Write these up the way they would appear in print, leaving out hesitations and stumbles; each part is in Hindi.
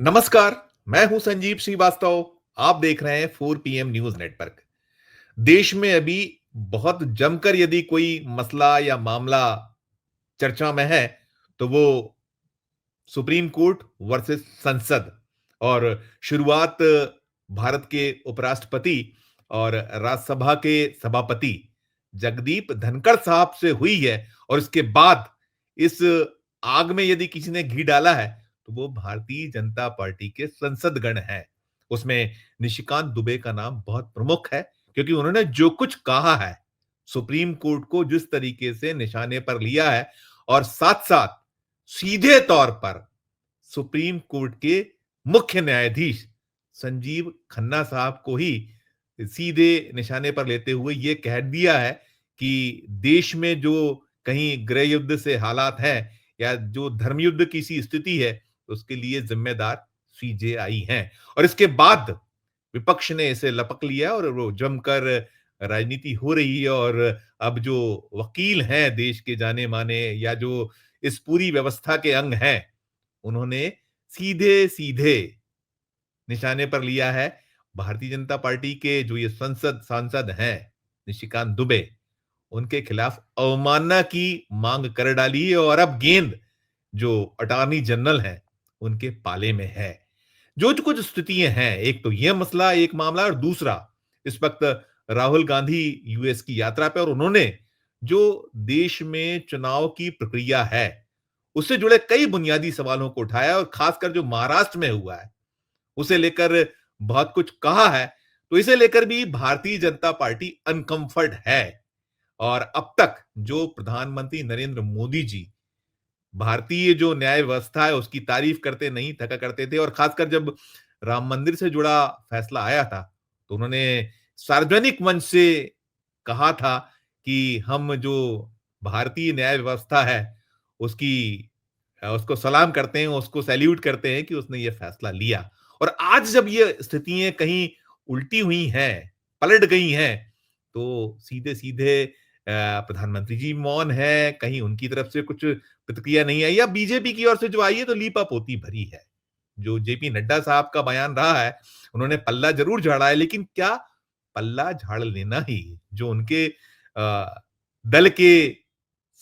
नमस्कार। मैं हूं संजीव श्रीवास्तव। आप देख रहे हैं 4 PM न्यूज नेटवर्क। देश में अभी बहुत जमकर यदि कोई मसला या मामला चर्चा में है तो वो सुप्रीम कोर्ट वर्सेस संसद और शुरुआत भारत के उपराष्ट्रपति और राज्यसभा के सभापति जगदीप धनखड़ साहब से हुई है। और इसके बाद इस आग में यदि किसी ने घी डाला है तो वो भारतीय जनता पार्टी के संसदगण हैं। उसमें निशिकांत दुबे का नाम बहुत प्रमुख है, क्योंकि उन्होंने जो कुछ कहा है, सुप्रीम कोर्ट को जिस तरीके से निशाने पर लिया है और साथ साथ सीधे तौर पर सुप्रीम कोर्ट के मुख्य न्यायाधीश संजीव खन्ना साहब को ही सीधे निशाने पर लेते हुए यह कह दिया है कि देश में जो कहीं गृह युद्ध से हालात हैं या जो धर्म युद्ध की सी स्थिति है, उसके लिए जिम्मेदार सीजेआई हैं। और इसके बाद विपक्ष ने इसे लपक लिया और वो जमकर राजनीति हो रही है। और अब जो वकील हैं देश के जाने माने या जो इस पूरी व्यवस्था के अंग हैं, उन्होंने सीधे सीधे निशाने पर लिया है भारतीय जनता पार्टी के जो ये संसद सांसद हैं निशिकांत दुबे, उनके खिलाफ अवमानना की मांग कर डाली है। और अब गेंद जो अटॉर्नी जनरल हैं उनके पाले में है। जो कुछ स्थितियां हैं, एक तो यह मसला, एक मामला, और दूसरा इस वक्त राहुल गांधी यूएस की यात्रा पे और उन्होंने जो देश में चुनाव की प्रक्रिया है उससे जुड़े कई बुनियादी सवालों को उठाया और खासकर जो महाराष्ट्र में हुआ है उसे लेकर बहुत कुछ कहा है। तो इसे लेकर भी भारतीय जनता पार्टी अनकंफर्ट है। और अब तक जो प्रधानमंत्री नरेंद्र मोदी जी भारतीय जो न्याय व्यवस्था है उसकी तारीफ करते नहीं थका करते थे, और खासकर जब राम मंदिर से जुड़ा फैसला आया था तो उन्होंने सार्वजनिक मंच से कहा था कि हम जो भारतीय न्याय व्यवस्था है उसकी उसको सलाम करते हैं, उसको सैल्यूट करते हैं कि उसने ये फैसला लिया। और आज जब ये स्थितियां कहीं उल्टी हुई हैं, पलट गई हैं, तो सीधे सीधे प्रधानमंत्री जी मौन है, कहीं उनकी तरफ से कुछ प्रतिक्रिया नहीं आई, या बीजेपी की ओर से जो आई है तो लीपापोती भरी है। जो जेपी नड्डा साहब का बयान रहा है, उन्होंने पल्ला जरूर झाड़ा है, लेकिन क्या पल्ला झाड़ लेना ही जो उनके दल के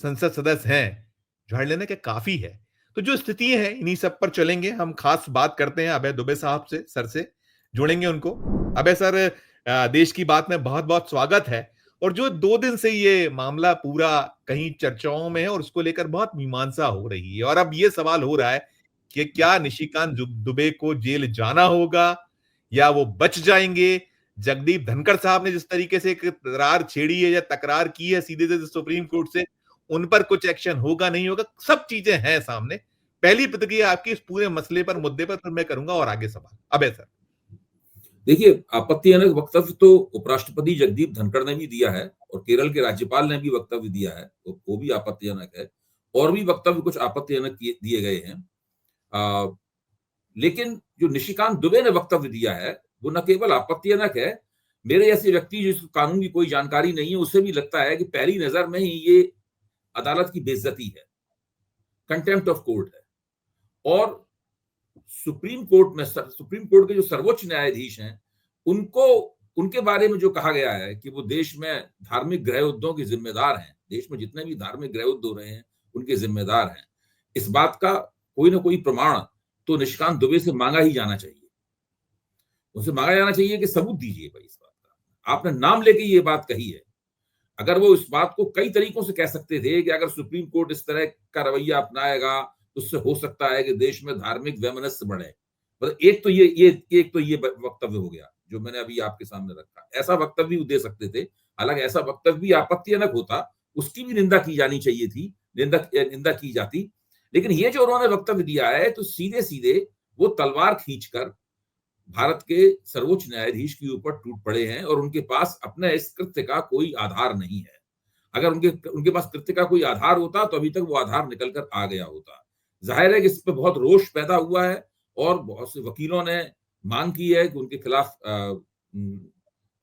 संसद सदस्य हैं, झाड़ लेने के काफी है? तो जो स्थितियां हैं इन्हीं सब पर चलेंगे। हम खास बात करते हैं अभय दुबे साहब से, सर से जोड़ेंगे उनको। अभय सर, देश की बात में बहुत बहुत स्वागत है। और जो 2 दिन से ये मामला पूरा कहीं चर्चाओं में है और उसको लेकर बहुत मीमांसा हो रही है, और अब ये सवाल हो रहा है कि क्या निशिकांत दुबे को जेल जाना होगा या वो बच जाएंगे? जगदीप धनखड़ साहब ने जिस तरीके से एक दरार छेड़ी है या तकरार की है सीधे सीधे सुप्रीम कोर्ट से, उन पर कुछ एक्शन होगा नहीं होगा, सब चीजें हैं सामने। पहली प्रतिक्रिया आपकी इस पूरे मसले पर, मुद्दे पर, फिर मैं करूंगा और आगे सवाल। अभय सर। देखिए, आपत्तिजनक वक्तव्य तो उपराष्ट्रपति जगदीप धनखड़ ने भी दिया है और केरल के राज्यपाल ने भी वक्तव्य दिया है, तो वो भी आपत्तिजनक है। और भी वक्तव्य कुछ आपत्तिजनक दिए गए हैं। लेकिन जो निशिकांत दुबे ने वक्तव्य दिया है वो न केवल आपत्तिजनक है, मेरे जैसे व्यक्ति जिसको कानून की कोई जानकारी नहीं है उसे भी लगता है कि पहली नजर में ही ये अदालत की बेइज्जती है, कंटेम्प्ट ऑफ कोर्ट है। और सुप्रीम कोर्ट के जो सर्वोच्च न्यायाधीश हैं उनको उनके बारे में जो कहा गया है कि वो देश में धार्मिक गृह युद्धों के जिम्मेदार हैं, देश में जितने भी धार्मिक गृह युद्ध हो रहे हैं उनके जिम्मेदार हैं, इस बात का कोई ना कोई प्रमाण तो निशिकांत दुबे से मांगा ही जाना चाहिए। उनसे मांगा जाना चाहिए कि सबूत दीजिए भाई, इस बात का आपने नाम लेके ये बात कही है। अगर वो इस बात को कई तरीकों से कह सकते थे कि अगर सुप्रीम कोर्ट इस तरह का रवैया अपनाएगा तो उससे हो सकता है कि देश में धार्मिक वैमनस्य बढ़े। मतलब एक तो ये वक्तव्य हो गया जो मैंने अभी आपके सामने रखा, ऐसा वक्तव्य भी दे सकते थे। हालांकि ऐसा वक्तव्य भी आपत्तिजनक होता, उसकी भी निंदा की जानी चाहिए थी, निंदा की जाती। लेकिन ये जो उन्होंने वक्तव्य दिया है तो सीधे सीधे वो तलवार खींचकर भारत के सर्वोच्च न्यायाधीश के ऊपर टूट पड़े हैं और उनके पास अपने इस कृत्य का कोई आधार नहीं है। अगर उनके पास कृत्य का कोई आधार होता तो अभी तक वो आधार निकल कर आ गया होता। जाहिर है कि इस पे बहुत रोष पैदा हुआ है और बहुत से वकीलों ने मांग की है कि उनके खिलाफ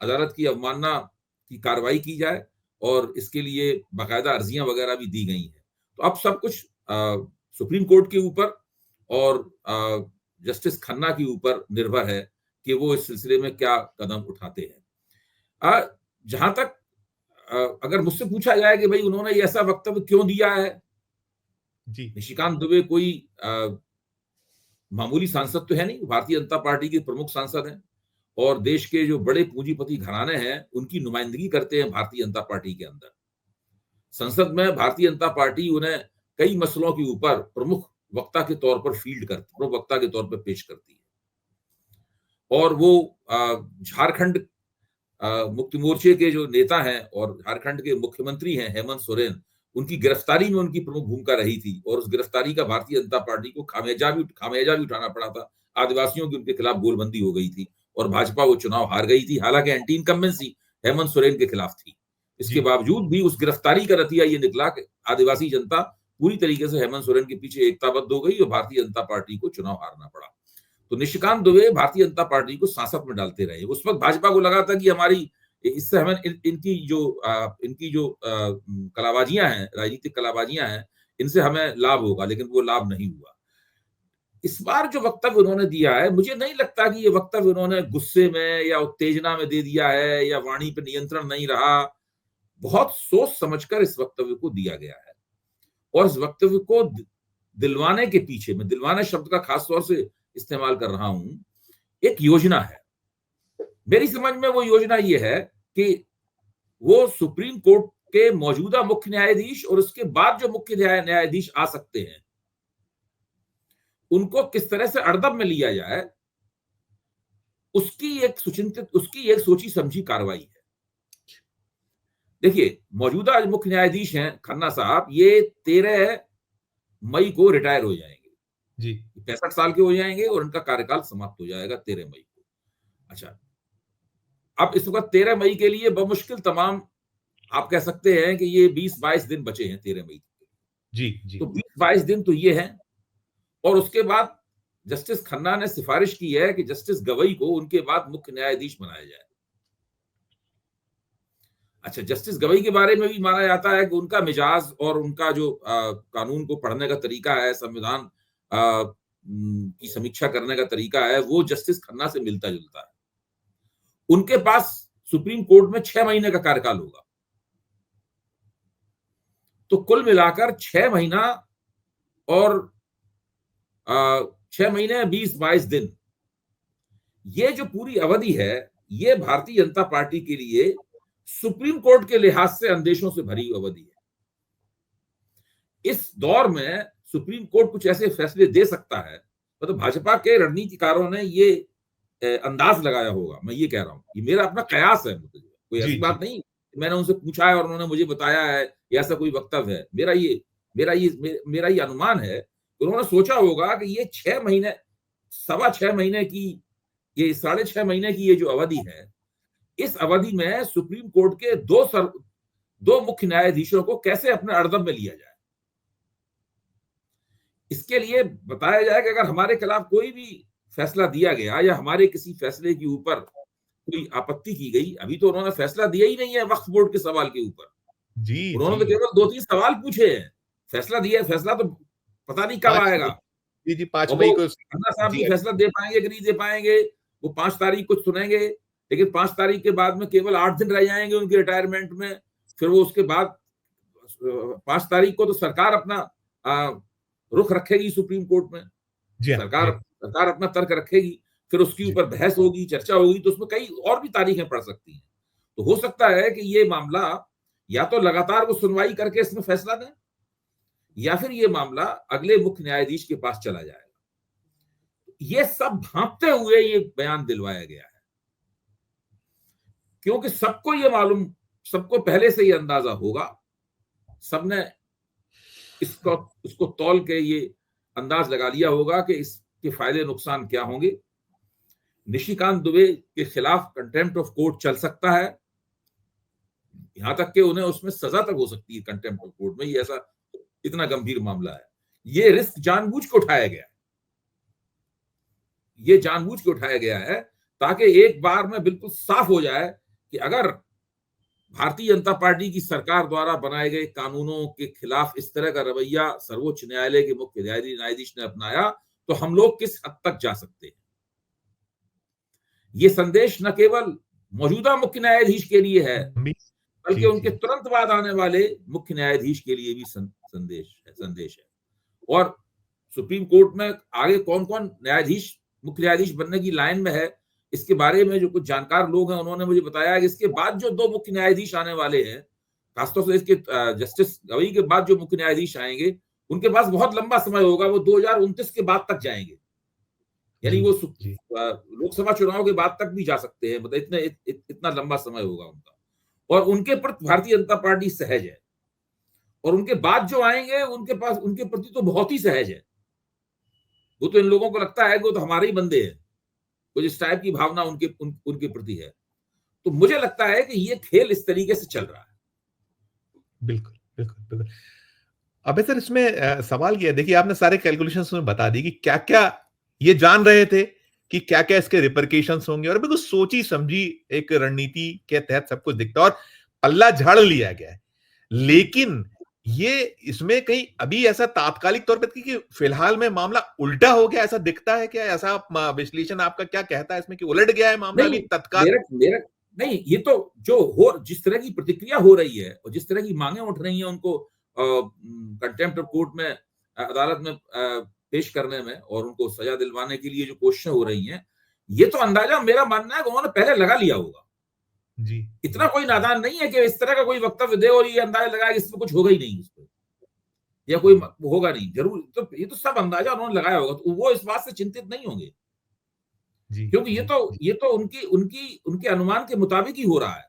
अदालत की अवमानना की कार्रवाई की जाए और इसके लिए बाकायदा अर्जियां वगैरह भी दी गई हैं। तो अब सब कुछ सुप्रीम कोर्ट के ऊपर और जस्टिस खन्ना के ऊपर निर्भर है कि वो इस सिलसिले में क्या कदम उठाते हैं। जहां तक अगर मुझसे पूछा जाए कि भाई उन्होंने ऐसा वक्तव्य क्यों दिया है, जी, निशिकांत दुबे कोई मामूली सांसद तो है नहीं, भारतीय जनता पार्टी के प्रमुख सांसद हैं और देश के जो बड़े पूंजीपति घराने हैं उनकी नुमाइंदगी करते हैं भारतीय जनता पार्टी के अंदर। संसद में भारतीय जनता पार्टी उन्हें कई मसलों के ऊपर प्रमुख वक्ता के तौर पर प्रमुख वक्ता के तौर पर पेश करती है। और वो झारखंड मुक्ति मोर्चे के जो नेता हैं और झारखंड के मुख्यमंत्री हैं हेमंत सोरेन, उनकी गिरफ्तारी में उनकी प्रमुख भूमिका रही थी और उस गिरफ्तारी का भारतीय जनता पार्टी को खामियाजा भी उठाना पड़ा था। आदिवासियों की उनके खिलाफ गोलबंदी हो गई थी और भाजपा वो चुनाव हार गई थी। हालांकि एंटी इनकम्बेंसी हेमंत सोरेन के खिलाफ थी। इसके जी, बावजूद भी उस गिरफ्तारी का नतीजा ये निकला कि आदिवासी जनता पूरी तरीके से हेमंत सोरेन के पीछे एकताबद्ध हो गई और भारतीय जनता पार्टी को चुनाव हारना पड़ा। तो निशिकांत दुबे भारतीय जनता पार्टी को सांसद में डालते रहे। उस वक्त भाजपा को लगा था कि हमारी इससे हमें इनकी जो कलाबाजियां हैं, राजनीतिक कलाबाजियां हैं, इनसे हमें लाभ होगा, लेकिन वो लाभ नहीं हुआ। इस बार जो वक्तव्य उन्होंने दिया है, मुझे नहीं लगता कि ये वक्तव्य उन्होंने गुस्से में या उत्तेजना में दे दिया है या वाणी पर नियंत्रण नहीं रहा। बहुत सोच समझकर इस वक्तव्य को दिया गया है और इस वक्तव्य को दिलवाने के पीछे, मैं दिलवाने शब्द का खास तौर से इस्तेमाल कर रहा हूं, एक योजना है। मेरी समझ में वो योजना ये है कि वो सुप्रीम कोर्ट के मौजूदा मुख्य न्यायाधीश और उसके बाद जो मुख्य न्यायाधीश आ सकते हैं, उनको किस तरह से अड़दम में लिया जाए, उसकी एक सोची समझी कार्रवाई है। देखिए, मौजूदा मुख्य न्यायाधीश हैं खन्ना साहब, ये 13 मई को रिटायर हो जाएंगे। जी, 65 साल के हो जाएंगे और उनका कार्यकाल समाप्त हो जाएगा 13 मई को। अच्छा, अब इस वक्त 13 मई के लिए बमुश्किल तमाम, आप कह सकते हैं कि ये 20-22 दिन बचे हैं 13 मई के। जी, जी, तो 20-22 दिन तो ये हैं और उसके बाद जस्टिस खन्ना ने सिफारिश की है कि जस्टिस गवई को उनके बाद मुख्य न्यायाधीश बनाया जाए। अच्छा, जस्टिस गवई के बारे में भी माना जाता है कि उनका मिजाज और उनका जो कानून को पढ़ने का तरीका है, संविधान की समीक्षा करने का तरीका है, वो जस्टिस खन्ना से मिलता जुलता है। उनके पास सुप्रीम कोर्ट में 6 महीने का कार्यकाल होगा। तो कुल मिलाकर 6 महीना और 6 महीने 20-22 दिन, ये जो पूरी अवधि है, ये भारतीय जनता पार्टी के लिए सुप्रीम कोर्ट के लिहाज से अंदेशों से भरी अवधि है। इस दौर में सुप्रीम कोर्ट कुछ ऐसे फैसले दे सकता है, मतलब भाजपा के रणनीतिकारों ने ये अंदाज लगाया होगा, मैं ये कह रहा हूं, ये मेरा अपना कयास है, मतलब कोई जी, ऐसी जी, बात नहीं मैंने उनसे पूछा है और उन्होंने मुझे बताया है या ऐसा कोई वक्तव्य है। मेरा ये अनुमान है कि उन्होंने सोचा होगा कि ये 6 महीने, 6.25 महीने की, ये 6.5 महीने की ये जो अवधि है, इस अवधि में सुप्रीम कोर्ट के दो मुख्य न्यायाधीशों को कैसे अपने अड़दम में लिया जाए। इसके लिए बताया जाए कि अगर हमारे खिलाफ कोई भी फैसला दिया गया या हमारे किसी फैसले के ऊपर कोई आपत्ति की गई, अभी तो उन्होंने फैसला दिया ही नहीं है वक्फ बोर्ड के सवाल के ऊपर, जी, उन्होंने जी, तो केवल 2-3 सवाल पूछे हैं। फैसला दिया है, फैसला तो पता नहीं कब 5 आएगा मई, जी, जी, 5 और मई वो को खन्ना साहब जी, भी फैसला दे पाएंगे कि नहीं दे पाएंगे, वो 5 तारीख को सुनेंगे, लेकिन 5 तारीख के बाद में केवल 8 दिन रह जाएंगे उनके रिटायरमेंट में। फिर वो उसके बाद 5 तारीख को तो सरकार अपना रुख रखेगी सुप्रीम कोर्ट में, जी हाँ, जी सरकार हाँ, सरकार अपना तर्क रखेगी, फिर उसके जी, ऊपर बहस होगी, चर्चा होगी, तो उसमें कई और भी तारीखें पड़ सकती हैं। तो हो सकता है कि ये मामला या तो लगातार वो सुनवाई करके इसमें फैसला दें या फिर ये मामला अगले मुख्य न्यायाधीश के पास चला जाएगा। ये सब भांपते हुए ये बयान दिलवाया गया है, क्योंकि सबको ये मालूम, सबको पहले से ये अंदाजा होगा, सबने इसको तौल के ये अंदाज लगा लिया होगा कि इसके फायदे नुकसान क्या होंगे। निशिकांत दुबे के खिलाफ कंटेम्प्ट ऑफ कोर्ट चल सकता है, यहां तक कि उन्हें उसमें सजा तक हो सकती है कंटेम्प्ट ऑफ कोर्ट में। ये ऐसा इतना गंभीर मामला है, ये रिस्क जानबूझ के उठाया गया है, ये जानबूझ के उठाया गया है ताकि एक बार में बिल्कुल साफ हो जाए कि अगर भारतीय जनता पार्टी की सरकार द्वारा बनाए गए कानूनों के खिलाफ इस तरह का रवैया सर्वोच्च न्यायालय के मुख्य न्यायाधीश ने अपनाया तो हम लोग किस हद तक जा सकते हैं। ये संदेश न केवल मौजूदा मुख्य न्यायाधीश के लिए है, बल्कि जी उनके जी तुरंत बाद आने वाले मुख्य न्यायाधीश के लिए भी संदेश है। और सुप्रीम कोर्ट में आगे कौन कौन न्यायाधीश, मुख्य न्यायाधीश बनने की लाइन में है, इसके बारे में जो कुछ जानकार लोग हैं उन्होंने मुझे बताया कि इसके बाद जो 2 मुख्य न्यायाधीश आने वाले हैं, खासतौर से इसके जस्टिस गवई के बाद जो मुख्य न्यायाधीश आएंगे, उनके पास बहुत लंबा समय होगा, वो 2029 के बाद तक जाएंगे। यानी जी वो जी लोकसभा चुनाव के बाद तक भी जा सकते हैं, मतलब इतना लंबा समय होगा उनका। और उनके प्रति भारतीय जनता पार्टी सहज है, और उनके बाद जो आएंगे उनके पास उनके प्रति तो बहुत ही सहज है। वो तो इन लोगों को लगता है कि वो तो हमारे ही बंदे हैं, कुछ इस टाइप की भावना उनके प्रति है। तो मुझे लगता है कि ये खेल इस तरीके से चल रहा है। बिल्कुल बिल्कुल बिल्कुल। अबे सर, इसमें सवाल ये है, देखिए आपने सारे कैलकुलेशंस में बता दी कि क्या क्या ये जान रहे थे कि क्या क्या इसके रिपरकेशंस होंगे, और बिल्कुल सोची समझी एक रणनीति के तहत सब कुछ दिखता है और पल्ला झाड़ लिया गया है। लेकिन ये इसमें कहीं अभी ऐसा तात्कालिक तौर पर कि फिलहाल में मामला उल्टा हो गया, ऐसा दिखता है क्या? ऐसा विश्लेषण आपका क्या कहता है इसमें कि उलट गया है मामला अभी नहीं, तत्काल? मेरा मेरा नहीं, ये तो जो हो जिस तरह की प्रतिक्रिया हो रही है और जिस तरह की मांगे उठ रही हैं उनको कंटेम्प्ट ऑफ कोर्ट में, अदालत में पेश करने में, और उनको सजा दिलवाने के लिए जो कोशिशें हो रही हैं, ये तो अंदाजा मेरा मानना है कि उन्होंने पहले लगा लिया होगा। जी इतना जी कोई नादान नहीं है कि इस तरह का कोई वक्तव्य दे और ये अंदाजा लगाया कि इसमें कुछ होगा ही नहीं, इसमें या कोई होगा नहीं जरूर, तो ये तो सब अंदाजा उन्होंने लगाया होगा, तो वो इस बात से चिंतित नहीं होंगे, जी क्योंकि जी जी ये तो उनकी उनकी उनके अनुमान के मुताबिक ही हो रहा है।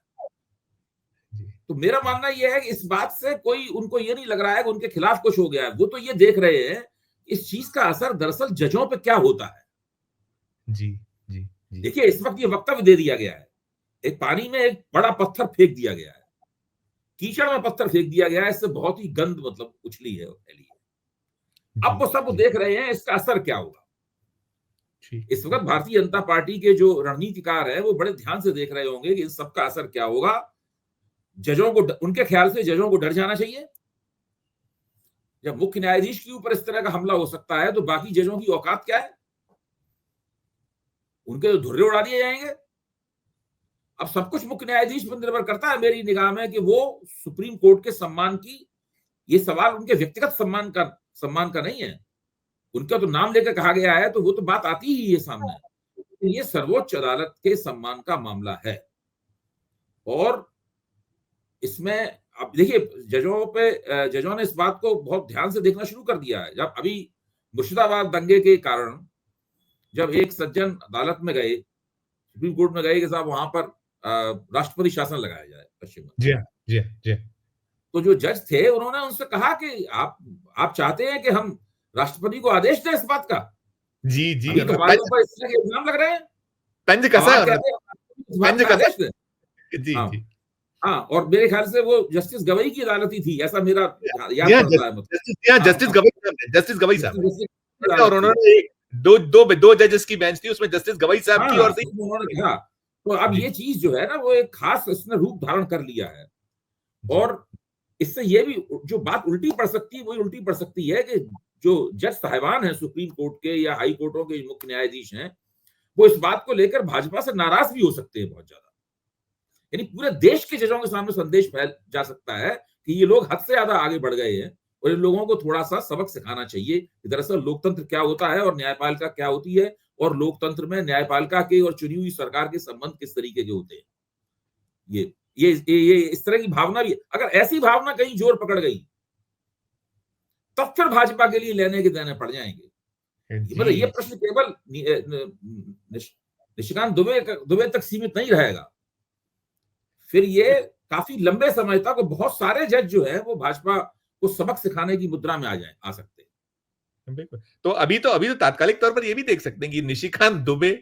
जी तो मेरा मानना यह है कि इस बात से कोई उनको ये नहीं लग रहा है कि उनके खिलाफ कुछ हो गया है, वो तो ये देख रहे हैं इस चीज का असर दरअसल जजों पे क्या होता है। जी जी जी देखिए, इस वक्त ये वक्तव्य दे दिया गया है, एक पानी में एक बड़ा पत्थर फेंक दिया गया है, कीचड़ में पत्थर फेंक दिया गया है, इससे बहुत ही गंद मतलब उछली है, फैली है। जी अब वो सब जी देख रहे हैं इसका असर क्या होगा। ठीक इस वक्त ठीक भारतीय जनता पार्टी के जो रणनीतिकार है वो बड़े ध्यान से देख रहे होंगे कि इन सबका असर क्या होगा। जजों को उनके ख्याल से जजों को डर जाना चाहिए। जब मुख्य न्यायाधीश के ऊपर इस तरह का हमला हो सकता है तो बाकी जजों की औकात क्या है, उनके तो धुर्रे उड़ा दिए जाएंगे। अब सब कुछ मुख्य न्यायाधीश पर निर्भर करता है मेरी निगाह में कि वो सुप्रीम कोर्ट के सम्मान की, ये सवाल उनके व्यक्तिगत सम्मान का नहीं है, उनका तो नाम लेकर कहा गया है तो वो तो बात आती ही है सामने। ये सर्वोच्च अदालत के सम्मान का मामला है, और इसमें अब देखिए जजों ने इस बात को बहुत ध्यान से देखना शुरू कर दिया है। जब अभी मुर्शिदाबाद दंगे के कारण जब एक सज्जन अदालत में गए, सुप्रीम कोर्ट में गए कि साहब वहां पर राष्ट्रपति शासन लगाया जाए पश्चिम बंगाल, जी हाँ जी हाँ जी हाँ तो जो जज थे उन्होंने उनसे कहा कि आप चाहते हैं कि हम राष्ट्रपति को आदेश दें इस बात का, जी जी अभी तो उन्होंने हमारे ऊपर इस तरह के इल्जाम लग रहे हैं, पंज अब कसा है आप उन्होंने, कहते हैं इस बात पंज का कसा। आदेश दें। जी हाँ, जी हाँ, और मेरे ख्याल से वो जस्टिस गवई की अदालत ही थी, ऐसा मेरा जी याद हाँ, पड़ता है, मतलब हाँ, जस्टिस हाँ, गवाई साहब ने, जस्टिस गवाई साहब जस्टिस ने। की और अदालत थी। उन्होंने एक दो जजेस की बेंच थी, उसमें जस्टिस गवाई साहब थी हाँ, और सही। उसमें उन्होंने कहा, तो अब जी ये चीज जो है ना वो एक खास इसने रूप धारण कर लिया है, जी और इससे ये भी जो बात उल्टी पड़ सकती है वही उल्टी पड़ सकती है कि जो जज साहिबान हैं सुप्रीम कोर्ट के या हाई कोर्टों के मुख्य न्यायाधीश हैं, वो इस बात को लेकर भाजपा से नाराज भी हो सकते हैं बहुत ज्यादा। यानी पूरे देश के जजों के सामने संदेश फैल जा सकता है कि ये लोग हद से ज्यादा आगे बढ़ गए हैं, और इन लोगों को थोड़ा सा सबक सिखाना चाहिए कि दरअसल लोकतंत्र क्या होता है और न्यायपालिका क्या होती है, और लोकतंत्र में न्यायपालिका के और चुनी हुई सरकार के संबंध किस तरीके के होते हैं। ये इस तरह की भावना भी, अगर ऐसी भावना कहीं जोर पकड़ गई तब फिर भाजपा के लिए लेने के देने पड़ जाएंगे। मतलब ये जी प्रश्न केवल निशिकांत दुबे तक सीमित नहीं रहेगा, फिर ये काफी लंबे समय तक बहुत सारे जज जो है वो भाजपा को सबक सिखाने की मुद्रा में आ सकते हैं। बिल्कुल। तो अभी तो तात्कालिक तौर पर ये भी देख सकते हैं कि निशिकांत दुबे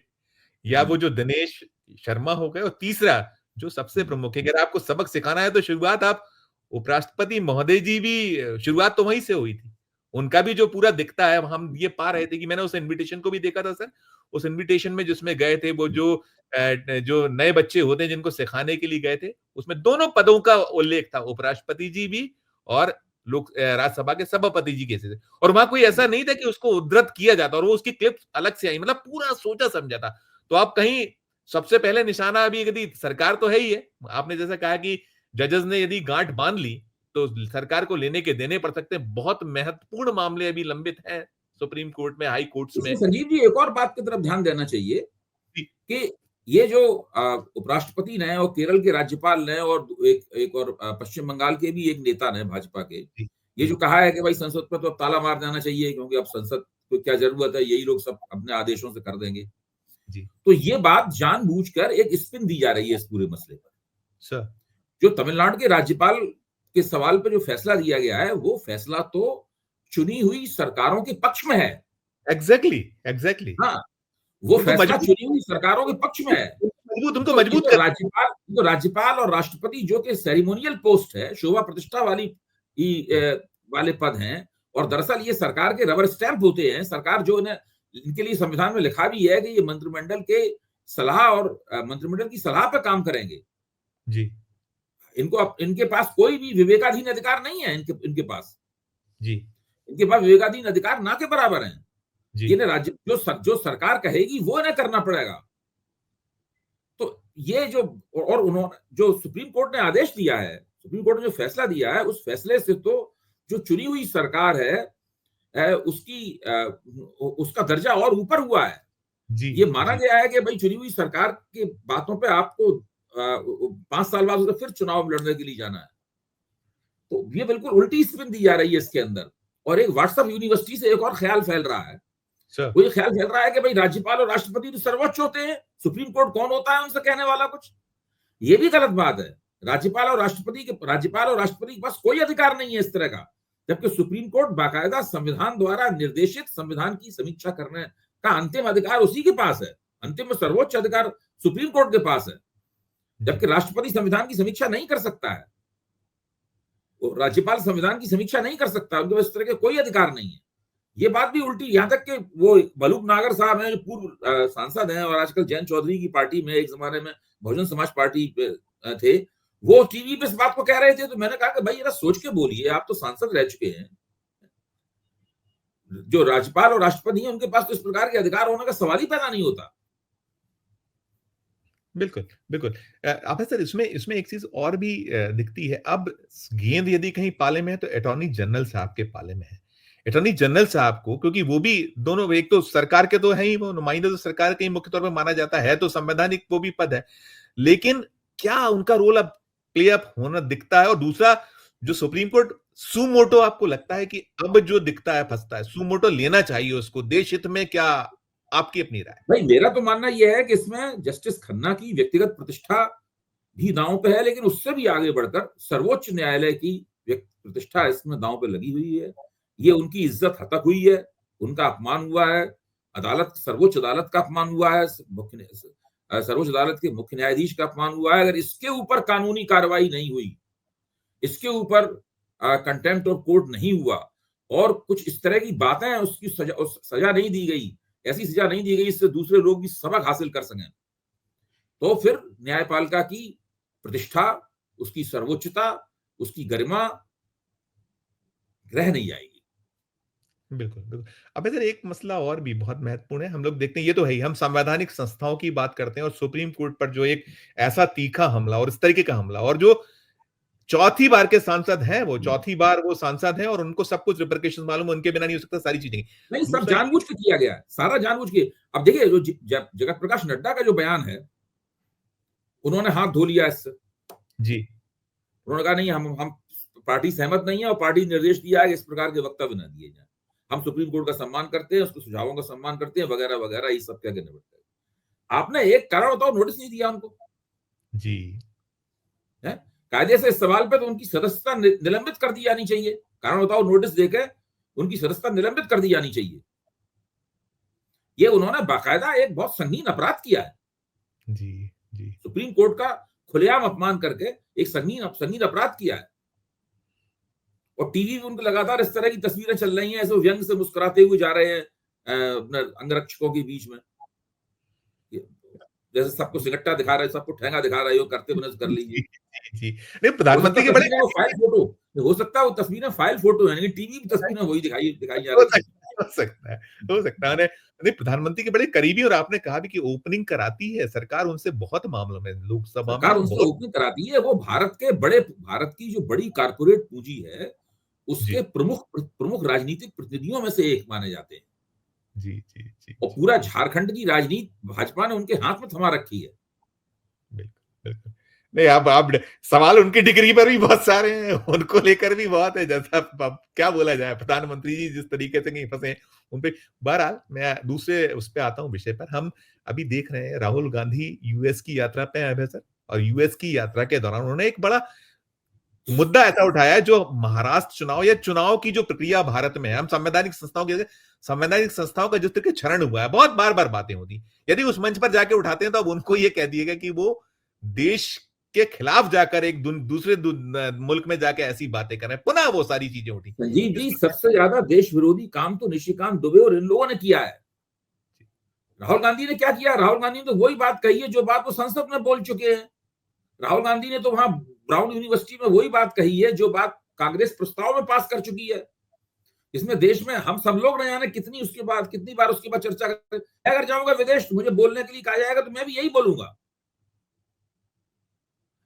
या वो जो दिनेश शर्मा हो गए, और तीसरा जो सबसे प्रमुख है, अगर आपको सबक सिखाना है तो शुरुआत आप उपराष्ट्रपति महोदय जी भी, शुरुआत तो वहीं से हुई थी। उनका भी जो पूरा दिखता है, हम ये पा रहे थे कि मैंने उस इनविटेशन को भी देखा था सर। उस इनविटेशन में जिसमें गए थे वो जो नए बच्चे होते हैं जिनको सिखाने के लिए गए थे, उसमें दोनों पदों का उल्लेख था, उपराष्ट्रपति जी भी और लोक राज्यसभा के सभापति जी कैसे थे, और वहां कोई ऐसा नहीं था कि उसको उद्धृत किया जाता और वो उसकी क्लिप अलग से आई, मतलब पूरा सोचा समझा था। तो आप कहीं सबसे पहले निशाना अभी यदि सरकार तो है ही है, आपने जैसा कहा कि जजेस ने यदि गांठ बांध ली तो सरकार को लेने के देने पड़ सकते हैं। बहुत महत्वपूर्ण मामले अभी लंबित हैं सुप्रीम कोर्ट में, हाई कोर्ट्स इसमें में। संजीव जी एक और बात की तरफ ध्यान देना चाहिए जी, कि ये जो उपराष्ट्रपति ने और केरल के राज्यपाल ने और एक और पश्चिम बंगाल के भी एक नेता ने भाजपा के, जी, ये जो जी, कहा है कि भाई संसद पर तो अब ताला मार देना चाहिए क्योंकि अब संसद को क्या जरूरत है, यही लोग सब अपने आदेशों से कर देंगे। जी, तो ये बात जानबूझकर एक स्पिन दी जा रही है इस पूरे मसले पर। सर, जो तमिलनाडु के राज्यपाल के सवाल पे जो फैसला दिया गया है, वो फैसला तो चुनी हुई सरकारों के पक्ष में है। Exactly, exactly. हाँ, वो उनको फैसला मजबूत, चुनी हुई सरकारों के पक्ष में है। उनको तो ये मजबूत जो कर। राज्यपाल और राष्ट्रपति जो कि सेरेमोनियल पोस्ट है, शोभा प्रतिष्ठा वाले पद हैं, और दरअसल ये सरकार के रबर स्टैंप होते हैं। सरकार जो इन्हें, इनके लिए संविधान में लिखा भी है कि ये मंत्रिमंडल के सलाह और मंत्रिमंडल की सलाह पे काम करेंगे। जी, इनके पास कोई भी विवेकाधीन अधिकार नहीं है। इनके पास जी, इनके पास विवेकाधीन अधिकार ना के बराबर हैं। जी, इन्हें राज्य जो सरकार कहेगी वो इन्हें करना पड़ेगा। तो ये जो, और उन्होंने जो सुप्रीम कोर्ट ने आदेश दिया है, सुप्रीम कोर्ट ने जो फैसला दिया है, उस फैसले से तो जो चुनी हुई सरकार है उसका दर्जा और ऊपर हुआ है। जी, ये माना जी, गया है कि भाई चुनी हुई सरकार की बातों पे आपको 5 साल बाद उसे फिर चुनाव लड़ने के लिए जाना है। तो ये बिल्कुल उल्टी स्पिन दी जा रही है इसके अंदर। और एक व्हाट्सएप यूनिवर्सिटी से एक और ख्याल फैल रहा है। सर, वो ये ख्याल फैल रहा है कि भाई राज्यपाल और राष्ट्रपति तो सर्वोच्च होते हैं, सुप्रीम कोर्ट कौन होता है उनसे कहने वाला कुछ। ये भी गलत बात है। राज्यपाल और राष्ट्रपति के पास कोई अधिकार नहीं है इस तरह का, जबकि सुप्रीम कोर्ट बाकायदा संविधान द्वारा निर्देशित संविधान की समीक्षा करने का अंतिम अधिकार उसी के पास है। अंतिम में सर्वोच्च अधिकार सुप्रीम कोर्ट के पास है, जबकि राष्ट्रपति संविधान की समीक्षा नहीं कर सकता है, राज्यपाल संविधान की समीक्षा नहीं कर सकता, उनके पास इस तरह के कोई अधिकार नहीं है। ये बात भी उल्टी, यहां तक कि वो मलूक नागर साहब हैं जो पूर्व सांसद हैं और आजकल जयंत चौधरी की पार्टी में, एक जमाने में बहुजन समाज पार्टी थे, वो टीवी पे इस बात को कह रहे थे। तो मैंने कहा कि भाई जरा सोच के बोलिए, आप तो सांसद रह चुके हैं। जो राज्यपाल और राष्ट्रपति हैं उनके पास तो इस प्रकार के अधिकार होने का सवाल ही पैदा नहीं होता। बिल्कुल, बिल्कुल। अब सर इसमें इसमें एक चीज़ और भी दिखती है। अब गेंद यदि कहीं पाले में है तो अटॉर्नी जनरल साहब के पाले में है। अटॉर्नी जनरल साहब को, क्योंकि वो भी दोनों, एक तो सरकार के तो हैं ही, वो नुमाइंदा तो सरकार के ही मुख्य तौर पे माना जाता है, तो संवैधानिक वो भी पद है। लेकिन क्या उनका रोल अब प्ले अप होना दिखता है? और दूसरा, जो सुप्रीम कोर्ट सुमोटो, आपको लगता है कि अब जो दिखता है फँसता है, सुमोटो लेना चाहिए उसको देश हित में, क्या आपकी अपनी राय? भाई मेरा तो मानना यह है कि इसमें जस्टिस खन्ना की व्यक्तिगत प्रतिष्ठा भी दांव पे है, लेकिन उससे भी आगे बढ़कर सर्वोच्च न्यायालय की प्रतिष्ठा इसमें दांव पे लगी हुई है। ये उनकी इज्जत हतक हुई है, उनका अपमान हुआ है, सर्वोच्च अदालत का अपमान हुआ है, सर्वोच्च अदालत के मुख्य न्यायाधीश का अपमान हुआ है। अगर इसके ऊपर कानूनी कार्रवाई नहीं हुई, इसके ऊपर कंटेम्प्ट ऑफ कोर्ट नहीं हुआ और कुछ इस तरह की बातें उसकी सजा नहीं दी गई, ऐसी सजा नहीं दी गई इससे दूसरे लोग भी सबक हासिल कर सकें, तो फिर न्यायपालिका की प्रतिष्ठा, उसकी सर्वोच्चता, उसकी गरिमा रह नहीं जाएगी। बिल्कुल, बिल्कुल। अब इधर एक मसला और भी बहुत महत्वपूर्ण है। हम लोग देखते हैं, ये तो है ही, हम संवैधानिक संस्थाओं की बात करते हैं और सुप्रीम कोर्ट पर जो एक ऐसा तीखा हमला और इस तरीके का हमला, और जो चौथी बार के सांसद हैं, वो चौथी बार वो सांसद हैं और उनको सब कुछ रिपरकशंस मालूम है, उनके बिना नहीं हो सकता, सारी चीजें। नहीं, सब दूसरा, जानबूझ के किया गया है, सारा जानबूझ के। अब देखिए जो जगत प्रकाश नड्डा का जो बयान है, उन्होंने हाथ धो लिया इससे। जी, उन्होंने कहा नहीं, हम पार्टी सहमत नहीं है और पार्टी निर्देश दिया है कि इस प्रकार के वक्तव्य न दिए जाए। हम सुप्रीम कोर्ट का सम्मान करते हैं, उसके सुझावों का सम्मान करते हैं, वगैरह वगैरह, ये सब क्या कहने पड़ता है। आपने एक कारण बताओ, नोटिस नहीं दिया उनको जी, है? कायदे से इस सवाल पे तो उनकी सदस्यता निलंबित कर दी जानी चाहिए। कारण बताओ, नोटिस देकर उनकी सदस्यता निलंबित कर दी जानी चाहिए। ये उन्होंने बाकायदा एक बहुत संगीन अपराध किया है, जी, जी, सुप्रीम कोर्ट का खुलेआम अपमान करके एक संगीन अपराध किया है। और टीवी में उनके लगातार इस तरह की तस्वीरें चल रही हैं, ऐसे व्यंग से मुस्कुराते हुए जा रहे हैं अपने अंगरक्षकों के बीच में, जैसे सबको सिगट्टा दिखा रहे, सबको ठेंगा दिखा रहे हो, करते बने कर जी, लीजिए। जी, जी। नहीं, हो सकता प्रधानमंत्री के है बड़े किसी ने वो फाइल फोटो हो सकता है वो तस्वीरें फाइल फोटो है, लेकिन टीवी की तस्वीरें वही दिखाई दिखाई जा हो रही थी। सकता हो सकता है, हो सकता है। नहीं, प्रधानमंत्री के बड़े करीबी, और आपने कहा भी कि ओपनिंग कराती है सरकार उनसे बहुत मामलों में, लोकसभा सरकार में उनसे बहुत। ओपनिंग कराती है, वो भारत की जो बड़ी कॉर्पोरेट पूंजी है, उसके जी, प्रमुख प्रमुख राजनीतिक प्रतिनिधियों में से एक माने जाते हैं। जी, जी, जी, और जी। पूरा झारखंड की राजनीति भाजपा ने उनके हाथ में थमा रखी है। बिल्कुल, बिल्कुल। नहीं, आप सवाल उनकी डिग्री पर भी बहुत सारे हैं, उनको लेकर भी बहुत है, जैसा अब क्या बोला जाए, प्रधानमंत्री जी जिस तरीके से कहीं फँसे हैं, उन पे। बहरहाल, मैं दूसरे उस पे आता हूँ, विषय पर। हम अभी देख रहे हैं राहुल गांधी यूएस की यात्रा पे आए हैं सर, और यूएस की यात्रा के दौरान उन्होंने एक बड़ा मुद्दा ऐसा उठाया है जो महाराष्ट्र चुनाव या चुनाव की जो प्रक्रिया भारत में है, हम संवैधानिक संस्थाओं का जिस तरह के क्षरण हुआ है, बहुत बार-बार बातें होती। यदि उस मंच पर जाके उठाते हैं तो अब उनको ये कह दिएगा कि वो देश के खिलाफ जाकर एक दूसरे मुल्क में जाके ऐसी बातें कर रहे हैं, पुनः वो सारी चीजें उठी। संजीव इस जी, पर सबसे ज्यादा देश विरोधी काम तो निशिकांत दुबे और इन लोगों ने किया है। राहुल गांधी ने क्या किया? राहुल गांधी ने तो वही बात कही है जो बात वो संसद में बोल चुके हैं। राहुल गांधी ने तो वहां ब्राउन यूनिवर्सिटी में वही बात कही है जो बात कांग्रेस प्रस्ताव में पास कर चुकी है। इसमें देश में हम सब लोग न जाने कितनी बार उसके बाद चर्चा करें। मैं अगर जाऊंगा विदेश, मुझे बोलने के लिए कहा जाएगा तो मैं भी यही बोलूंगा।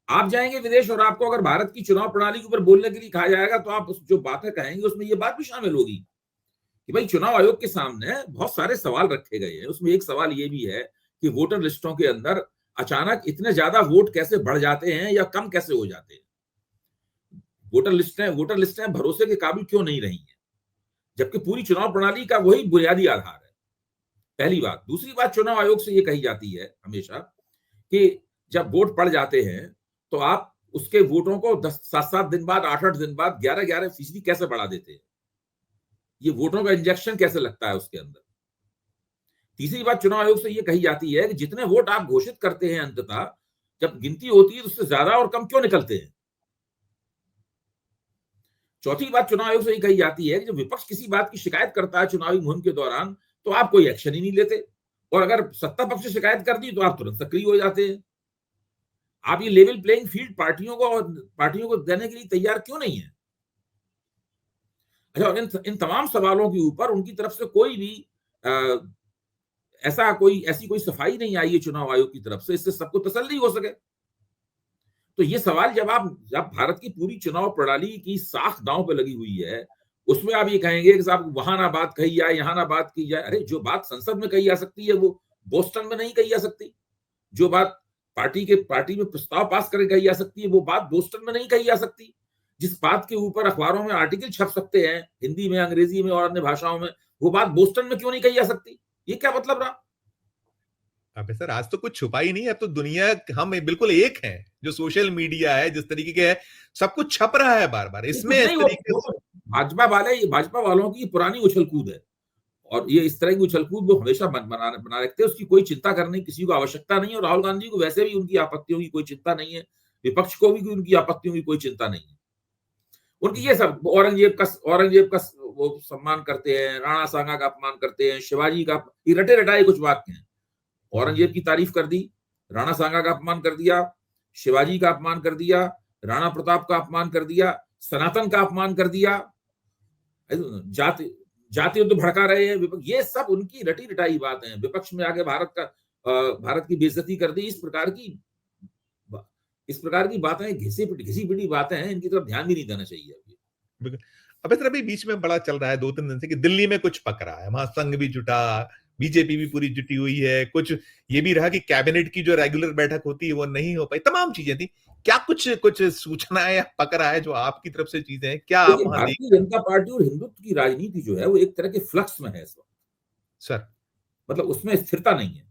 आप जाएंगे विदेश और आपको अगर भारत की चुनाव प्रणाली के ऊपर बोलने के लिए कहा जाएगा तो आप जो बातें कहेंगे उसमें ये बात भी शामिल होगी कि भाई चुनाव आयोग के सामने बहुत सारे सवाल रखे गए हैं। उसमें एक सवाल ये भी है कि वोटर लिस्टों के अंदर अचानक इतने ज्यादा वोट कैसे बढ़ जाते हैं या कम कैसे हो जाते हैं। वोटर लिस्टें भरोसे के काबिल क्यों नहीं रही हैं, जबकि पूरी चुनाव प्रणाली का वही बुनियादी आधार है। पहली बात। दूसरी बात, चुनाव आयोग से ये कही जाती है हमेशा कि जब वोट पड़ जाते हैं तो आप उसके वोटों को 7-7 दिन बाद, 8-8 दिन बाद 11-11% कैसे बढ़ा देते हैं। ये वोटों का इंजेक्शन कैसे लगता है उसके अंदर। तीसरी बात, चुनाव आयोग से यह कही जाती है कि जितने वोट आप घोषित करते हैं अंततः जब गिनती होती है तो उससे ज्यादा और कम क्यों निकलते हैं। चौथी बात, चुनाव आयोग से ये कही जाती है कि जब विपक्ष किसी बात की शिकायत करता है चुनावी मुहिम के दौरान तो आप कोई एक्शन ही नहीं लेते, और अगर सत्ता पक्ष से शिकायत कर दी तो आप तुरंत सक्रिय हो जाते हैं। आप ये लेवल प्लेइंग फील्ड पार्टियों को देने के लिए तैयार क्यों नहीं है। अच्छा, और इन तमाम सवालों के ऊपर उनकी तरफ से कोई भी आ, ऐसी कोई सफाई नहीं आई है चुनाव आयोग की तरफ से, इससे सबको तसल्ली हो सके। तो ये सवाल जब भारत की पूरी चुनाव प्रणाली की साख दांव पे लगी हुई है, उसमें आप ये कहेंगे कि साहब वहां ना बात कही जाए, यहां ना बात की जाए। अरे, जो बात संसद में कही जा सकती है वो बोस्टन में नहीं कही जा सकती। जो बात पार्टी में प्रस्ताव पास करके कही जा सकती है वो बात बोस्टन में नहीं कही जा सकती। जिस बात के ऊपर अखबारों में आर्टिकल छप सकते हैं हिंदी में, अंग्रेजी में और अन्य भाषाओं में, वो बात बोस्टन में क्यों नहीं कही जा सकती। ये क्या मतलब रहा। अब सर, आज तो कुछ छुपा ही नहीं है, अब तो दुनिया, हम बिल्कुल एक हैं। जो सोशल मीडिया है जिस तरीके के है, सब कुछ छप रहा है बार बार ये इसमें, कुछ इस नहीं, तरीके वो से। तो भाजपा वालों की पुरानी उछल कूद है। और ये इस तरह की उछल कूद वो हमेशा बना रखते हैं। उसकी कोई चिंता करने की किसी को आवश्यकता नहीं है, और राहुल गांधी को वैसे भी उनकी आपत्तियों की कोई चिंता नहीं है। विपक्ष को भी उनकी आपत्तियों की कोई चिंता नहीं है। उनकी ये सब औरंगजेब का वो सम्मान करते हैं, राणा सांगा का अपमान करते हैं, शिवाजी का, ये रटे रटाए कुछ बात हैं। औरंगजेब की तारीफ कर दी, राणा सांगा का अपमान कर दिया, शिवाजी का अपमान कर दिया, राणा प्रताप का अपमान कर दिया, सनातन का अपमान कर दिया, जाति जाति युद्ध भड़का रहे हैं विपक्ष। ये सब उनकी रटी रटाई बातें हैं। विपक्ष में आके भारत की बेइज्जती कर दी। इस प्रकार की बातें घिसी पिटी बातें हैं, इनकी तरफ ध्यान भी नहीं देना चाहिए अभी। बिल्कुल। अब सर, अभी बीच में बड़ा चल रहा है 2-3 दिन से कि दिल्ली में कुछ पक रहा है, वहां संघ भी जुटा, बीजेपी भी पूरी जुटी हुई है, कुछ ये भी रहा कि कैबिनेट की जो रेगुलर बैठक होती है वो नहीं हो पाई, तमाम चीजें थी। क्या कुछ कुछ सूचना है या पक रहा है जो आपकी तरफ से चीजें हैं, क्या आप देखिए, वहां देख भारतीय रहे हैं? जनता पार्टी और हिंदुत्व की राजनीति जो है वो एक तरह के फ्लक्स में है इस वक्त। सर। मतलब उसमें स्थिरता नहीं है।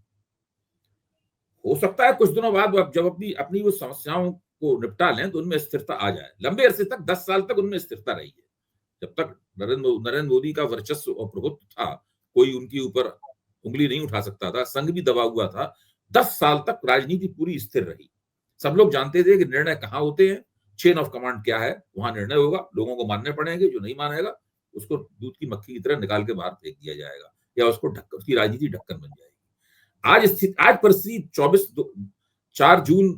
हो सकता है कुछ दिनों बाद जब अपनी अपनी वो समस्याओं को निपटा लें तो उनमें स्थिरता आ जाए। लंबे अरसे तक, 10 साल तक उनमें स्थिरता रही है। जब तक नरेंद्र मोदी का वर्चस्व और प्रभुत्व था, कोई उनके ऊपर उंगली नहीं उठा सकता था, संघ भी दबा हुआ था। 10 साल तक राजनीति पूरी स्थिर रही। सब लोग जानते थे कि निर्णय कहाँ होते हैं, चेन ऑफ कमांड क्या है, वहां निर्णय होगा, लोगों को मानने पड़ेंगे। जो नहीं मानेगा उसको दूध की मक्खी की तरह निकाल के बाहर फेंक दिया जाएगा, या उसकी राजनीति ढक्कन बन जाएगी। आज परिस्थिति 4 जून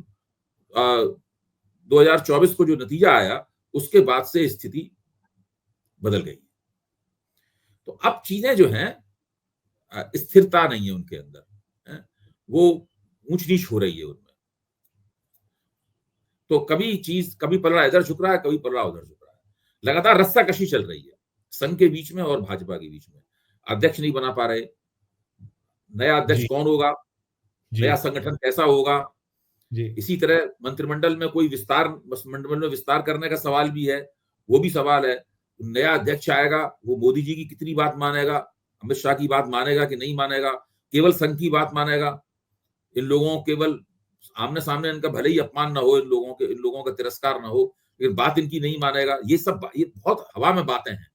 2024 को जो नतीजा आया उसके बाद से स्थिति बदल गई। तो अब चीजें जो हैं स्थिरता नहीं है उनके अंदर, वो ऊंच नीच हो रही है उनमें। तो कभी पलड़ा इधर झुक रहा है, कभी पलड़ा उधर झुक रहा है। लगातार रस्साकशी चल रही है संघ के बीच में और भाजपा के बीच में। अध्यक्ष नहीं बना पा रहे, नया अध्यक्ष जी, कौन होगा, जी, नया संगठन कैसा होगा। जी। इसी तरह मंत्रिमंडल में मंत्रिमंडल में विस्तार करने का सवाल भी है, वो भी सवाल है। नया अध्यक्ष आएगा, वो मोदी जी की कितनी बात मानेगा, अमित शाह की बात मानेगा कि नहीं मानेगा, केवल संघ की बात मानेगा। इन लोगों केवल आमने सामने इनका भले ही अपमान ना हो, इन लोगों का तिरस्कार ना हो, लेकिन बात इनकी नहीं मानेगा। ये बहुत हवा में बातें हैं।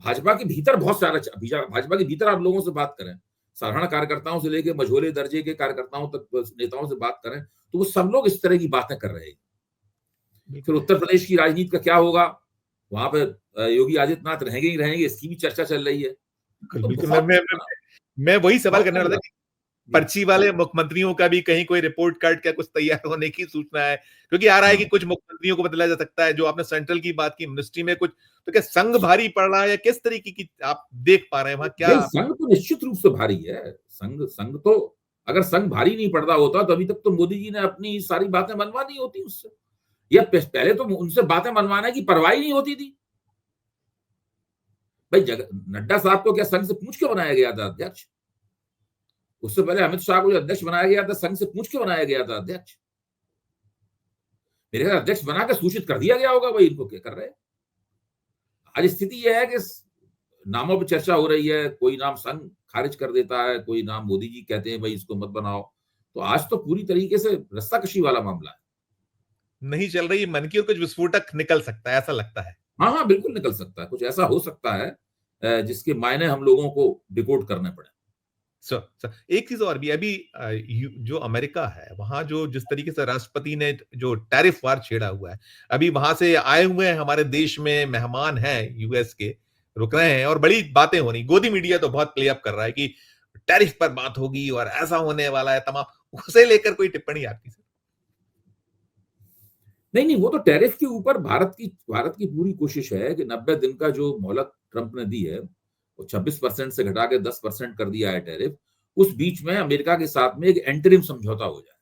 भाजपा के भीतर बहुत सारा भाजपा के भीतर आप लोगों से बात करें, साधारण कार्यकर्ताओं से लेकर मझोले दर्जे के कार्यकर्ताओं तक, नेताओं से बात करें, तो वो सब लोग इस तरह की बातें कर रहे हैं। फिर उत्तर प्रदेश की राजनीति का क्या होगा, वहां पे योगी आदित्यनाथ रहेंगे ही रहेंगे, इसकी भी चर्चा चल रही है। बिल्कुल, तो बिल्कुल। बहुत मैं वही सवाल बहुत करने वाला था कि जी। पर्ची वाले मुख्यमंत्रियों का भी कहीं कोई रिपोर्ट कार्ड क्या कुछ तैयार होने की सूचना है? क्योंकि आ रहा है कि हाँ। कुछ मुख्यमंत्रियों को बदला जा सकता है, जो आपने सेंट्रल की बात की, मिनिस्ट्री में कुछ। तो क्या संघ भारी पड़ रहा है या किस तरीके की आप देख पा रहे हैं वहां क्या? नहीं, संघ तो निश्चित रूप से भारी है। संघ तो, अगर संघ भारी नहीं पड़ रहा होता तो अभी तक तो मोदी जी ने अपनी सारी बातें मनवा दी होती उससे, या पहले तो उनसे बातें मनवाने की परवाह ही नहीं होती थी। भाई नड्डा साहब को क्या संघ से पूछ के बनाया गया था अध्यक्ष? उससे पहले अमित शाह को जो अध्यक्ष बनाया गया था, संघ से पूछ के बनाया गया था अध्यक्ष। मेरे ख्याल अध्यक्ष बना के सूचित कर दिया गया होगा भाई इनको क्या कर रहे हैं। आज स्थिति यह है कि नामों पर चर्चा हो रही है, कोई नाम संघ खारिज कर देता है, कोई नाम मोदी जी कहते हैं भाई इसको मत बनाओ। तो आज तो पूरी तरीके से रस्साकशी वाला मामला है। नहीं चल रही मन की, और कुछ विस्फोटक निकल सकता है, ऐसा लगता है। हाँ हाँ, बिल्कुल निकल सकता है, कुछ ऐसा हो सकता है जिसके मायने हम लोगों को डिकोड करने पड़े। एक चीज और भी, अभी जो अमेरिका है वहां जो जिस तरीके से राष्ट्रपति ने जो टैरिफ वार छेड़ा हुआ है, अभी वहां से आए हुए हैं, हमारे देश में मेहमान हैं यूएस के, रुक रहे हैं और बड़ी बातें हो रही। गोदी मीडिया तो बहुत प्ले अप कर रहा है कि टैरिफ पर बात होगी और ऐसा होने वाला है तमाम। उसे लेकर कोई टिप्पणी आपकी सर? नहीं नहीं, वो तो टैरिफ के ऊपर भारत की पूरी कोशिश है कि 90 दिन का जो मोहलत ट्रंप ने दी है, वो 26% से घटा के 10% कर दिया है टैरिफ। उस बीच में अमेरिका के साथ में एक एंटरिम समझौता हो जाए।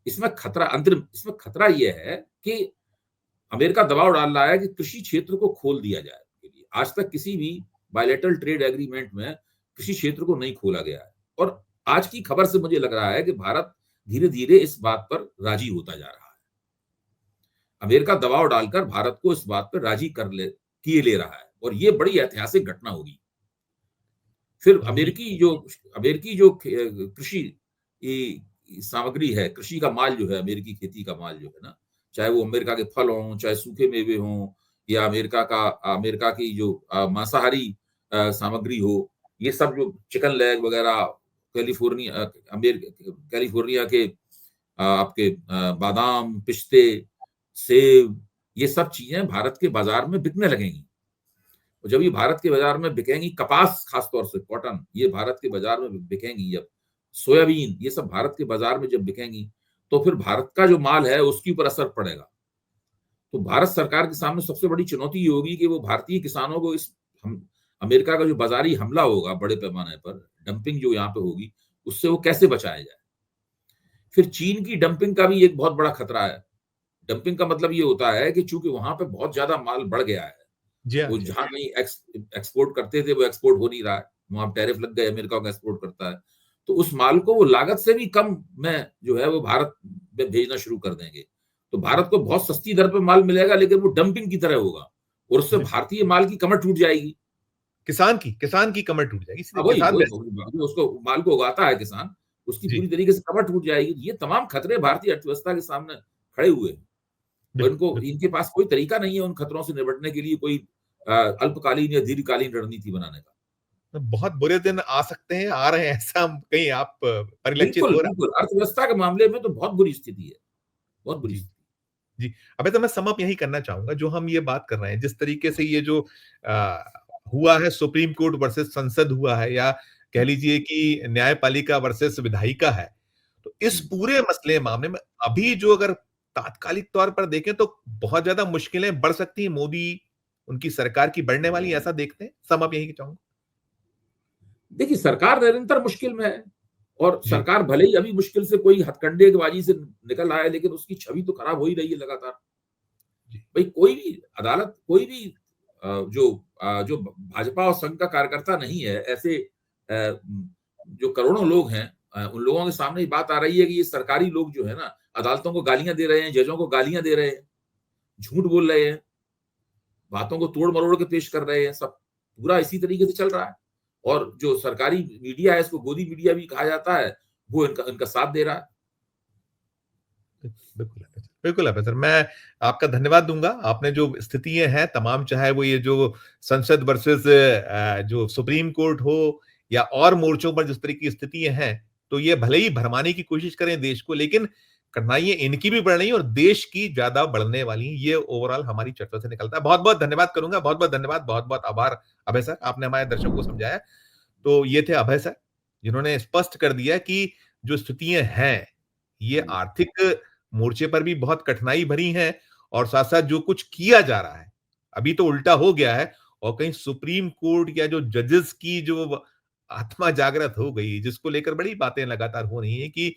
इसमें खतरा यह है कि अमेरिका दबाव डाल रहा है कि कृषि क्षेत्र को खोल दिया जाए उनके लिए। आज तक किसी भी बायलैटरल ट्रेड एग्रीमेंट में कृषि क्षेत्र को नहीं खोला गया है, और आज की खबर से मुझे लग रहा है कि भारत धीरे धीरे इस बात पर राजी होता जा रहा है। अमेरिका दबाव डालकर भारत को इस बात पर राजी किए ले रहा है, और ये बड़ी ऐतिहासिक घटना होगी। फिर जी, अमेरिकी जो कृषि सामग्री है, कृषि का माल जो है, अमेरिकी खेती का माल जो है ना, चाहे वो अमेरिका के फल हों, चाहे सूखे मेवे हों, या अमेरिका की जो मांसाहारी सामग्री हो, ये सब जो चिकन लेग वगैरह, कैलिफोर्निया के आपके बादाम, पिस्ते, सेब, ये सब चीजें भारत के बाजार में बिकने लगेंगी। और जब ये भारत के बाजार में बिकेंगी, कपास खासतौर से, कॉटन, ये भारत के बाजार में बिकेंगी, जब सोयाबीन, ये सब भारत के बाजार में जब बिकेंगी, तो फिर भारत का जो माल है उसके ऊपर असर पड़ेगा। तो भारत सरकार के सामने सबसे बड़ी चुनौती ये होगी कि वो भारतीय किसानों को अमेरिका का जो बाजारी हमला होगा बड़े पैमाने पर, डंपिंग जो यहाँ पे होगी, उससे वो कैसे बचाया जाए। फिर चीन की डंपिंग का भी एक बहुत बड़ा खतरा है। डंपिंग का मतलब ये होता है कि चूंकि वहां पे बहुत ज्यादा माल बढ़ गया है, जी हाँ, वो जी हाँ। जहां कहीं एक्सपोर्ट करते थे वो एक्सपोर्ट हो नहीं रहा है, वहां टैरिफ लग गए, अमेरिका को एक्सपोर्ट करता है, तो उस माल को वो लागत से भी कम में जो है वो भारत में भेजना शुरू कर देंगे। तो भारत को बहुत सस्ती दर पे माल मिलेगा, लेकिन वो डंपिंग की तरह होगा, और उससे बिल्कुल। भारतीय माल की कमर टूट जाएगी। किसान की कमर टूट जाएगी, इसलिए हाँ, वही किसान वही वैसे। जो उसको माल को उगाता है किसान, उसकी जी, पूरी तरीके से कमर टूट जाएगी। ये तमाम खतरे भारतीय अर्थव्यवस्था के सामने खड़े हुए हैं, और बिल्कुल, बिल्कुल। इनके पास कोई तरीका नहीं है उन खतरों से निपटने के लिए, कोई अल्पकालीन या दीर्घकालीन रणनीति बनाने का। तो बहुत बुरे दिन आ सकते हैं, आ रहे हैं, ऐसा कहीं आप परिलक्षित बिल्कुल, हो रहा बिल्कुल, अर्थव्यवस्था के मामले में तो बहुत बुरी स्थिति है, बहुत है? बुरी जी, स्थिति। जी। अबे तो मैं सम अप यही करना चाहूँगा, जो हम ये बात कर रहे हैं, जिस तरीके से ये जो अ, हुआ है, सुप्रीम कोर्ट वर्सेस संसद हुआ है, या कह लीजिए कि न्यायपालिका वर्सेस विधायिका है। तो इस हुँ, पूरे मसले मामले में अभी जो अगर तात्कालिक तौर पर देखें तो बहुत ज्यादा मुश्किलें बढ़ सकती हैं, मोदी उनकी सरकार की बढ़ने वाली, ऐसा देखते हैं? सम आप यही चाहूंगा। देखिए, सरकार निरंतर मुश्किल में है और जी। सरकार भले ही अभी मुश्किल से कोई हथकंडेबाजी से निकल आया है, लेकिन उसकी छवि तो खराब हो ही रही है लगातार। जी। भाई कोई भी अदालत, कोई भी जो भाजपा और संघ का कार्यकर्ता नहीं है, ऐसे जो करोड़ों लोग हैं, उन लोगों के सामने ये बात आ रही है कि ये सरकारी लोग जो है ना, अदालतों को गालियाँ दे रहे हैं, जजों को गालियाँ दे रहे हैं, झूठ बोल रहे हैं, बातों को तोड़-मरोड़ के पेश कर रहे हैं सब। पूरा इसी तरीके से चल रहा है और जो सरकारी मीडिया है, इसको गोदी मीडिया भी कहा जाता है, वो इनका इनका साथ दे रहा है। बिल्कुल, बिल्कुल प्रोफेसर, मैं आपका धन्यवाद दूँगा। आपने जो स्थितियाँ हैं तमाम, चाहे वो ये जो संसद वर्सेस जो सुप्रीम कोर्ट हो या और मोर्चों पर जिस तरह की स्थितियाँ हैं, तो ये भले ही भरमाने की कोशिश करें देश को, लेकिन कठिनाइयाँ इनकी भी बढ़ रही हैं और देश की ज़्यादा बढ़ने वाली हैं। ये ओवरऑल हमारी चर्चा से निकलता है। बहुत-बहुत धन्यवाद करूँगा, बहुत-बहुत धन्यवाद, बहुत-बहुत आभार अभय सर, आपने हमारे दर्शकों को समझाया। तो ये थे अभय सर, जिन्होंने स्पष्ट कर दिया कि जो स्थितियाँ हैं, ये हुँ। आर्थिक मोर्चे पर भी बहुत कठिनाई भरी हैं और साथ-साथ जो कुछ किया जा रहा है, अभी तो उल्टा हो गया है और कहीं सुप्रीम कोर्ट या जो जजेस की जो आत्मा जागृत हो गई, जिसको लेकर बड़ी बातें लगातार हो रही हैं कि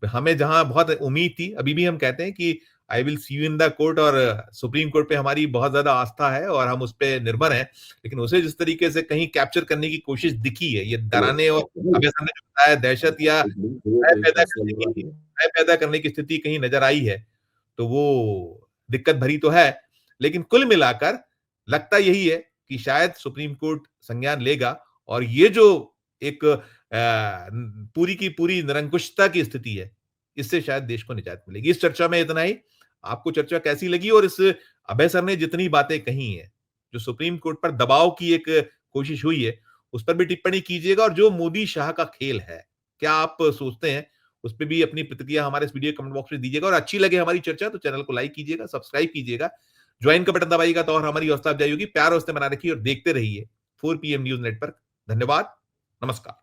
हमें जहां बहुत उम्मीद थी, अभी भी हम कहते हैं कि I will see you in the court, और सुप्रीम कोर्ट पे हमारी बहुत ज्यादा आस्था है और हम उस पे निर्भर हैं, लेकिन उसे जिस तरीके से कहीं कैप्चर करने की कोशिश दिखी है, ये डराने और अभय सर ने जो बताया दहशत या भय पैदा करने की स्थिति कहीं नजर आई है, तो वो दिक्कत भरी तो है। लेकिन कुल मिलाकर लगता यही है कि शायद सुप्रीम कोर्ट संज्ञान लेगा और ये जो एक पूरी की पूरी निरंकुशता की स्थिति है, इससे शायद देश को निजात मिलेगी। इस चर्चा में इतना ही। आपको चर्चा कैसी लगी और इस अभय सर ने जितनी बातें कही हैं, जो सुप्रीम कोर्ट पर दबाव की एक कोशिश हुई है, उस पर भी टिप्पणी कीजिएगा और जो मोदी शाह का खेल है, क्या आप सोचते हैं? उस पे भी अपनी प्रतिक्रिया हमारे इस वीडियो कमेंट बॉक्स में दीजिएगा और अच्छी लगे हमारी चर्चा तो चैनल को लाइक कीजिएगा, सब्सक्राइब कीजिएगा, ज्वाइन का बटन दबाइएगा तो और हमारी हौसला अफजाई होगी। प्यार और उससे बना रखिए और देखते रहिए 4 पीएम न्यूज़ नेटवर्क। धन्यवाद, नमस्कार।